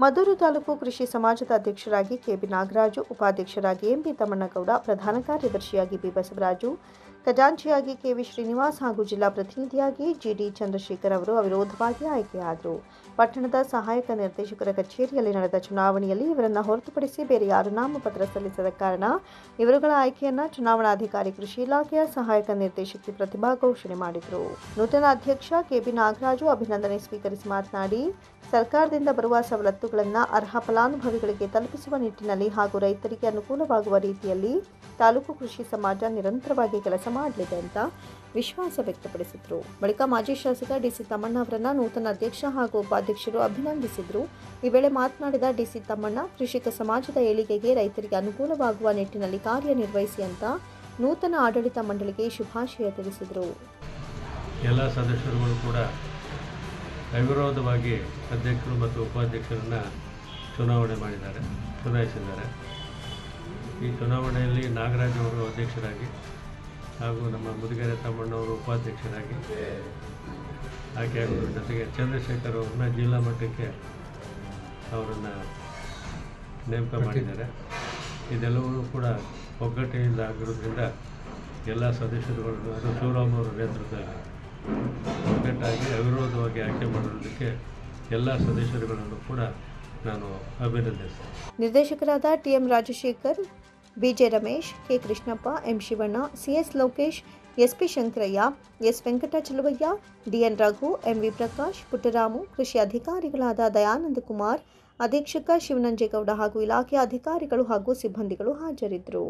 ಮದ್ದೂರು ತಾಲೂಕು ಕೃಷಿ ಸಮಾಜದ ಅಧ್ಯಕ್ಷರಾಗಿ ಕೆಬಿ ನಾಗರಾಜು, ಉಪಾಧ್ಯಕ್ಷರಾಗಿ ಎಂಬಿ ತಮ್ಮಣ್ಣಗೌಡ, ಪ್ರಧಾನ ಕಾರ್ಯದರ್ಶಿಯಾಗಿ ಬಿ ಬಸವರಾಜು, ಖಜಾಂಚಿಯಾಗಿ ಕೆವಿ ಶ್ರೀನಿವಾಸ್ ಹಾಗೂ ಜಿಲ್ಲಾ ಪ್ರತಿನಿಧಿಯಾಗಿ ಜಿಡಿ ಚಂದ್ರಶೇಖರ್ ಅವರು ಅವಿರೋಧವಾಗಿ ಆಯ್ಕೆಯಾದರು. ಪಟ್ಟಣದ ಸಹಾಯಕ ನಿರ್ದೇಶಕರ ಕಚೇರಿಯಲ್ಲಿ ನಡೆದ ಚುನಾವಣೆಯಲ್ಲಿ ಇವರನ್ನು ಹೊರತುಪಡಿಸಿ ಬೇರೆ ಯಾರು ನಾಮಪತ್ರ ಸಲ್ಲಿಸದ ಕಾರಣ ಇವರುಗಳ ಆಯ್ಕೆಯನ್ನು ಚುನಾವಣಾಧಿಕಾರಿ ಕೃಷಿ ಇಲಾಖೆಯ ಸಹಾಯಕ ನಿರ್ದೇಶಕಿ ಪ್ರತಿಭಾ ಘೋಷಣೆ ಮಾಡಿದರು. ನೂತನ ಅಧ್ಯಕ್ಷ ಕೆಬಿ ನಾಗರಾಜು ಅಭಿನಂದನೆ ಸ್ವೀಕರಿಸಿ ಮಾತನಾಡಿ, ಸರ್ಕಾರದಿಂದ ಬರುವ ಸವಲತ್ತುಗಳನ್ನು ಅರ್ಹ ಫಲಾನುಭವಿಗಳಿಗೆ ತಲುಪಿಸುವ ನಿಟ್ಟಿನಲ್ಲಿ ಹಾಗೂ ರೈತರಿಗೆ ಅನುಕೂಲವಾಗುವ ರೀತಿಯಲ್ಲಿ ತಾಲೂಕು ಕೃಷಿ ಸಮಾಜ ನಿರಂತರವಾಗಿ ಕೆಲಸ ಮಾಡಲಿದೆ ಅಂತ ವಿಶ್ವಾಸ ವ್ಯಕ್ತಪಡಿಸಿದರು. ಬಳಿಕ ಮಾಜಿ ಶಾಸಕ ಡಿಸಿ ತಮ್ಮಣ್ಣ ಅವರನ್ನು ನೂತನ ಅಧ್ಯಕ್ಷ ಹಾಗೂ ಉಪಾಧ್ಯಕ್ಷರು ಅಭಿನಂದಿಸಿದರು. ಈ ವೇಳೆ ಮಾತನಾಡಿದ ಡಿಸಿ ತಮ್ಮಣ್ಣ, ಕೃಷಿಕ ಸಮಾಜದ ಏಳಿಗೆಗೆ ರೈತರಿಗೆ ಅನುಕೂಲವಾಗುವ ನಿಟ್ಟಿನಲ್ಲಿ ಕಾರ್ಯನಿರ್ವಹಿಸಿ ಅಂತ ನೂತನ ಆಡಳಿತ ಮಂಡಳಿಗೆ ಶುಭಾಶಯ ತಿಳಿಸಿದರು. ಎಲ್ಲ ಸದಸ್ಯರುಗಳು ಕೂಡ ಅವಿರೋಧವಾಗಿ ಅಧ್ಯಕ್ಷರು ಮತ್ತು ಉಪಾಧ್ಯಕ್ಷರನ್ನು ಚುನಾಯಿಸಿದ್ದಾರೆ. ಈ ಚುನಾವಣೆಯಲ್ಲಿ ನಾಗರಾಜ್ ಅವರು ಅಧ್ಯಕ್ಷರಾಗಿ ಹಾಗೂ ನಮ್ಮ ಮುದುಗೆರೆ ತಮ್ಮಣ್ಣವರು ಉಪಾಧ್ಯಕ್ಷರಾಗಿ ಆಯ್ಕೆಯಾಗೋದ್ರ ಜೊತೆಗೆ ಚಂದ್ರಶೇಖರ್ ಅವ್ರನ್ನ ಜಿಲ್ಲಾ ಮಟ್ಟಕ್ಕೆ ಅವರನ್ನು ನೇಮಕ ಮಾಡಿದ್ದಾರೆ. ಇದೆಲ್ಲವೂ ಕೂಡ ಒಗ್ಗಟ್ಟಿನಿಂದ ಆಗಿರೋದ್ರಿಂದ ಎಲ್ಲ ಸದಸ್ಯರುಗಳನ್ನು ಅದು ಶಿವರಾಮ್ ಅವರ ನೇತೃತ್ವದಲ್ಲಿ ಒಗ್ಗಟ್ಟಾಗಿ ಅವಿರೋಧವಾಗಿ ಆಯ್ಕೆ ಮಾಡೋದಕ್ಕೆ ಎಲ್ಲ ಸದಸ್ಯರುಗಳನ್ನು ಕೂಡ ನಾನು ಅಭಿನಂದಿಸ್ತೇನೆ. ನಿರ್ದೇಶಕರಾದ TM Rajashekar, BJ Ramesh, K Krishnappa, M Shivanna, CS Lokesh, SP Shankaraiah, S Venkatachalavaiah, DN Raghu, MV Prakash, Puttaramu, ಕೃಷಿ ಅಧಿಕಾರಿಗಳಾದ ದಯಾನಂದ ಕುಮಾರ್, ಅಧೀಕ್ಷಕ ಶಿವನಂಜೇಗೌಡ ಹಾಗೂ ಇಲಾಖೆಯ ಅಧಿಕಾರಿಗಳು ಹಾಗೂ ಸಿಬ್ಬಂದಿಗಳು ಹಾಜರಿದ್ದರು.